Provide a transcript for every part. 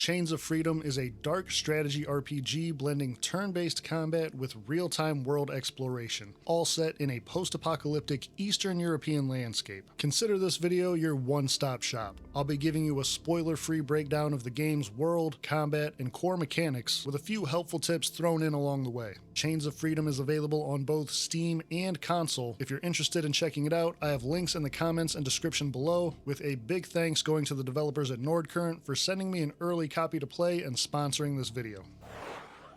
Chains of Freedom is a dark strategy RPG blending turn-based combat with real-time world exploration, all set in a post-apocalyptic Eastern European landscape. Consider this video your one-stop shop. I'll be giving you a spoiler-free breakdown of the game's world, combat, and core mechanics, with a few helpful tips thrown in along the way. Chains of Freedom is available on both Steam and console. If you're interested in checking it out, I have links in the comments and description below, with a big thanks going to the developers at Nordcurrent for sending me an early copy to play and sponsoring this video.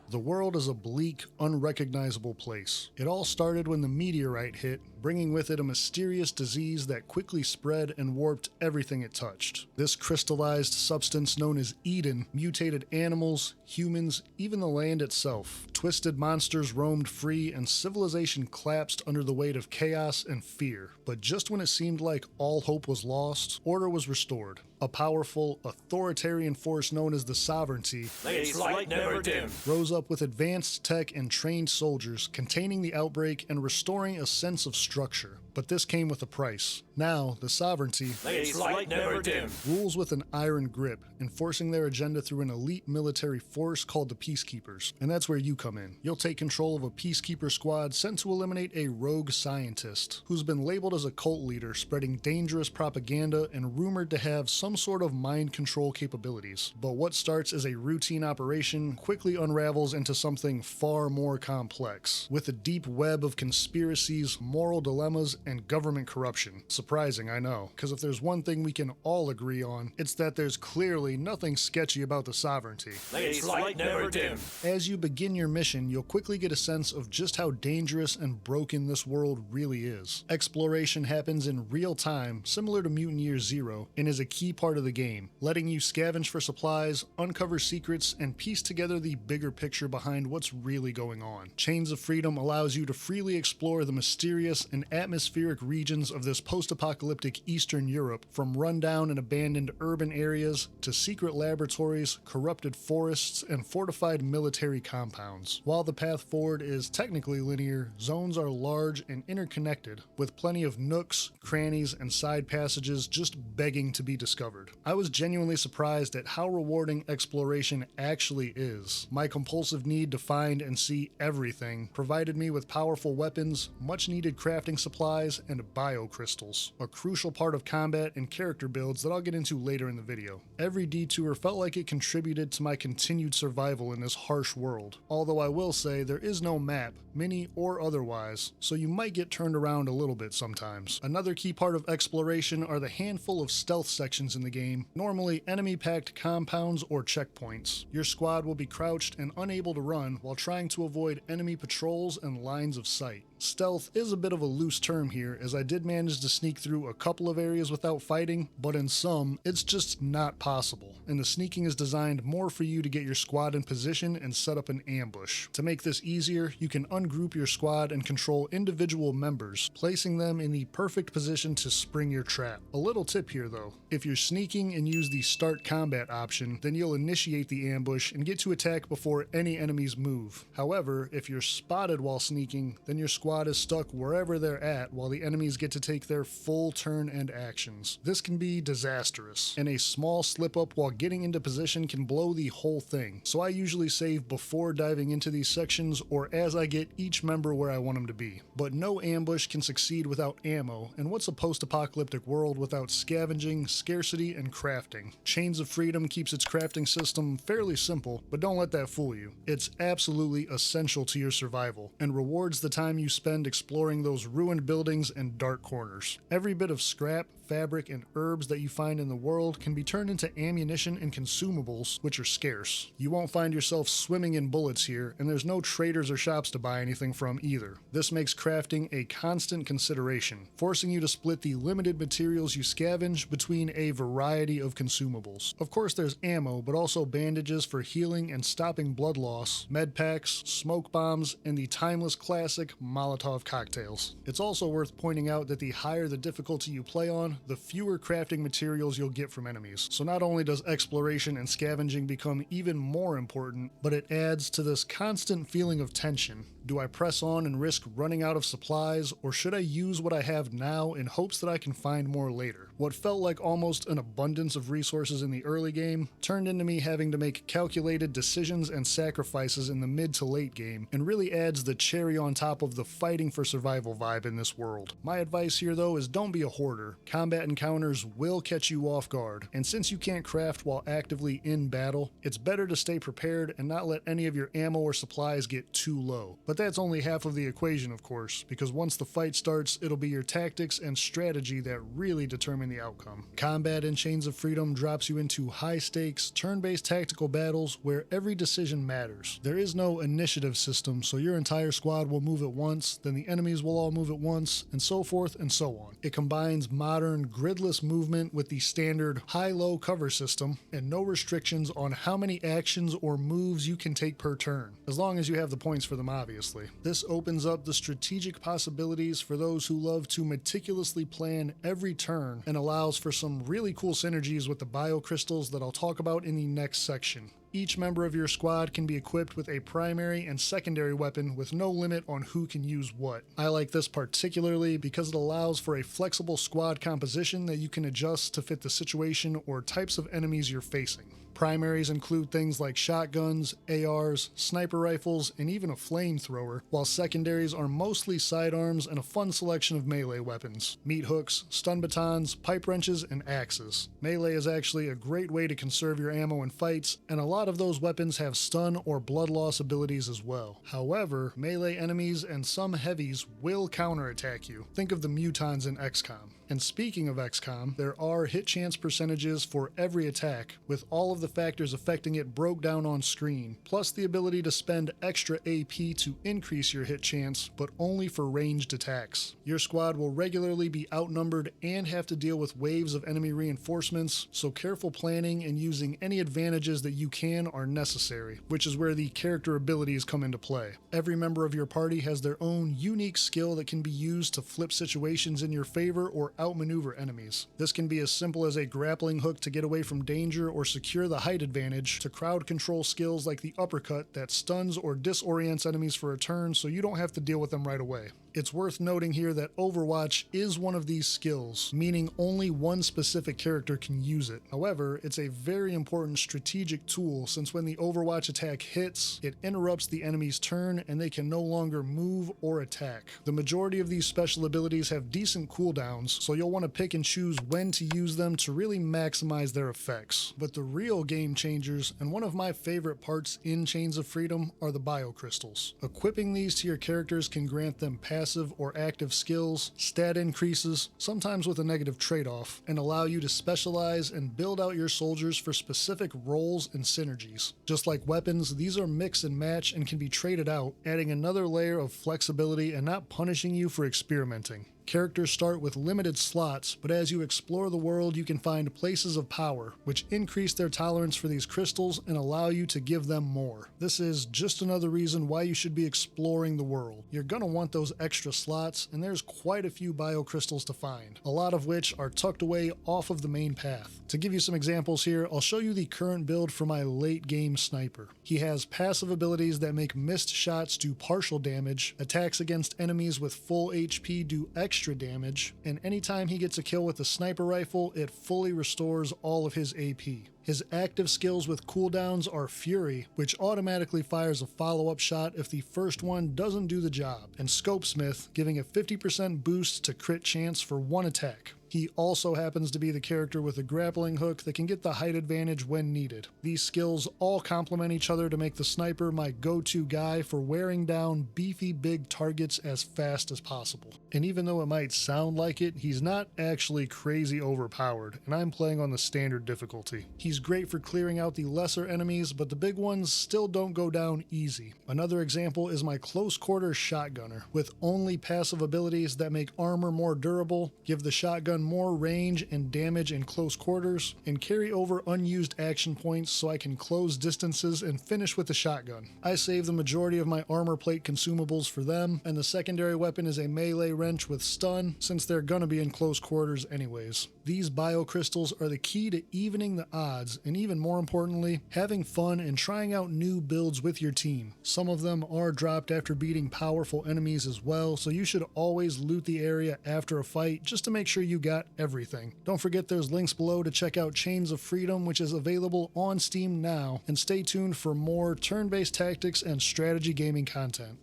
The world is a bleak, unrecognizable place. It all started when the meteorite hit, bringing with it a mysterious disease that quickly spread and warped everything it touched. This crystallized substance known as Eden mutated animals, humans, even the land itself. Twisted monsters roamed free and civilization collapsed under the weight of chaos and fear. But just when it seemed like all hope was lost, order was restored. A powerful, authoritarian force known as the Sovereignty Its light never dim. rose up with advanced tech and trained soldiers, containing the outbreak and restoring a sense of structure. But this came with a price. Now, the Sovereignty Its light never dim. rules with an iron grip, enforcing their agenda through an elite military force called the Peacekeepers. And that's where you come in. You'll take control of a Peacekeeper squad sent to eliminate a rogue scientist who's been labeled as a cult leader, spreading dangerous propaganda and rumored to have some sort of mind control capabilities. But what starts as a routine operation quickly unravels into something far more complex, with a deep web of conspiracies, moral dilemmas, and government corruption. Surprising, I know, because if there's one thing we can all agree on, it's that there's clearly nothing sketchy about the Sovereignty. Its light never dim. As you begin your mission, you'll quickly get a sense of just how dangerous and broken this world really is. Exploration happens in real time, similar to Mutant Year Zero, and is a key part of the game, letting you scavenge for supplies, uncover secrets, and piece together the bigger picture behind what's really going on. Chains of Freedom allows you to freely explore the mysterious and atmospheric regions of this post-apocalyptic Eastern Europe, from rundown and abandoned urban areas to secret laboratories, corrupted forests, and fortified military compounds. While the path forward is technically linear, zones are large and interconnected, with plenty of nooks, crannies, and side passages just begging to be discovered. I was genuinely surprised at how rewarding exploration actually is. My compulsive need to find and see everything provided me with powerful weapons, much-needed crafting supplies, and biocrystals, a crucial part of combat and character builds that I'll get into later in the video. Every detour felt like it contributed to my continued survival in this harsh world, although I will say there is no map, mini or otherwise, so you might get turned around a little bit sometimes. Another key part of exploration are the handful of stealth sections in the game, normally enemy-packed compounds or checkpoints. Your squad will be crouched and unable to run while trying to avoid enemy patrols and lines of sight. Stealth is a bit of a loose term here, as I did manage to sneak through a couple of areas without fighting, but in some, it's just not possible, and the sneaking is designed more for you to get your squad in position and set up an ambush. To make this easier, you can ungroup your squad and control individual members, placing them in the perfect position to spring your trap. A little tip here though, if you're sneaking and use the start combat option, then you'll initiate the ambush and get to attack before any enemies move. However, if you're spotted while sneaking, then your squad is stuck wherever they're at while the enemies get to take their full turn and actions. This can be disastrous, and a small slip up while getting into position can blow the whole thing, so I usually save before diving into these sections or as I get each member where I want them to be. But no ambush can succeed without ammo, and what's a post-apocalyptic world without scavenging, scarcity, and crafting? Chains of Freedom keeps its crafting system fairly simple, but don't let that fool you. It's absolutely essential to your survival, and rewards the time you spend exploring those ruined buildings and dark corners. Every bit of scrap, fabric, and herbs that you find in the world can be turned into ammunition and consumables, which are scarce. You won't find yourself swimming in bullets here, and there's no traders or shops to buy anything from either. This makes crafting a constant consideration, forcing you to split the limited materials you scavenge between a variety of consumables. Of course, there's ammo, but also bandages for healing and stopping blood loss, med packs, smoke bombs, and the timeless classic Molotov cocktails. It's also worth pointing out that the higher the difficulty you play on, the fewer crafting materials you'll get from enemies. So not only does exploration and scavenging become even more important, but it adds to this constant feeling of tension. Do I press on and risk running out of supplies, or should I use what I have now in hopes that I can find more later? What felt like almost an abundance of resources in the early game turned into me having to make calculated decisions and sacrifices in the mid to late game, and really adds the cherry on top of the fighting for survival vibe in this world. My advice here though is don't be a hoarder. Combat encounters will catch you off guard, and since you can't craft while actively in battle, it's better to stay prepared and not let any of your ammo or supplies get too low. But that's only half of the equation, of course, because once the fight starts, it'll be your tactics and strategy that really determine the outcome. Combat in Chains of Freedom drops you into high-stakes, turn-based tactical battles where every decision matters. There is no initiative system, so your entire squad will move at once, then the enemies will all move at once, and so forth and so on. It combines modern, gridless movement with the standard high-low cover system, and no restrictions on how many actions or moves you can take per turn, as long as you have the points for them, obviously. This opens up the strategic possibilities for those who love to meticulously plan every turn, and allows for some really cool synergies with the biocrystals that I'll talk about in the next section. Each member of your squad can be equipped with a primary and secondary weapon with no limit on who can use what. I like this particularly because it allows for a flexible squad composition that you can adjust to fit the situation or types of enemies you're facing. Primaries include things like shotguns, ARs, sniper rifles, and even a flamethrower, while secondaries are mostly sidearms and a fun selection of melee weapons: meat hooks, stun batons, pipe wrenches, and axes. Melee is actually a great way to conserve your ammo in fights, and a lot of those weapons have stun or blood loss abilities as well. However, melee enemies and some heavies will counterattack you. Think of the mutons in XCOM. And speaking of XCOM, there are hit chance percentages for every attack, with all of the factors affecting it broke down on screen, plus the ability to spend extra AP to increase your hit chance, but only for ranged attacks. Your squad will regularly be outnumbered and have to deal with waves of enemy reinforcements, so careful planning and using any advantages that you can are necessary, which is where the character abilities come into play. Every member of your party has their own unique skill that can be used to flip situations in your favor or outmaneuver enemies. This can be as simple as a grappling hook to get away from danger or secure the height advantage, to crowd control skills like the uppercut that stuns or disorients enemies for a turn so you don't have to deal with them right away. It's worth noting here that Overwatch is one of these skills, meaning only one specific character can use it. However, it's a very important strategic tool since when the Overwatch attack hits, it interrupts the enemy's turn and they can no longer move or attack. The majority of these special abilities have decent cooldowns, so you'll want to pick and choose when to use them to really maximize their effects. But the real game changers, and one of my favorite parts in Chains of Freedom, are the biocrystals. Equipping these to your characters can grant them passive or active skills, stat increases, sometimes with a negative trade-off, and allow you to specialize and build out your soldiers for specific roles and synergies. Just like weapons, these are mix and match and can be traded out, adding another layer of flexibility and not punishing you for experimenting. Characters start with limited slots, but as you explore the world, you can find places of power, which increase their tolerance for these crystals and allow you to give them more. This is just another reason why you should be exploring the world. You're gonna want those extra slots, and there's quite a few biocrystals to find, a lot of which are tucked away off of the main path. To give you some examples here, I'll show you the current build for my late game sniper. He has passive abilities that make missed shots do partial damage, attacks against enemies with full HP do extra damage, and anytime he gets a kill with a sniper rifle, it fully restores all of his AP. His active skills with cooldowns are Fury, which automatically fires a follow-up shot if the first one doesn't do the job, and Scopesmith, giving a 50% boost to crit chance for one attack. He also happens to be the character with a grappling hook that can get the height advantage when needed. These skills all complement each other to make the sniper my go-to guy for wearing down beefy big targets as fast as possible. And even though it might sound like it, he's not actually crazy overpowered, and I'm playing on the standard difficulty. He's great for clearing out the lesser enemies, but the big ones still don't go down easy. Another example is my close quarters shotgunner, with only passive abilities that make armor more durable, give the shotgun more range and damage in close quarters, and carry over unused action points so I can close distances and finish with the shotgun. I save the majority of my armor plate consumables for them, and the secondary weapon is a melee wrench with stun, since they're gonna be in close quarters anyways. These biocrystals are the key to evening the odds, and even more importantly, having fun and trying out new builds with your team. Some of them are dropped after beating powerful enemies as well, so you should always loot the area after a fight just to make sure you got everything. Don't forget there's links below to check out Chains of Freedom, which is available on Steam now, and stay tuned for more turn-based tactics and strategy gaming content.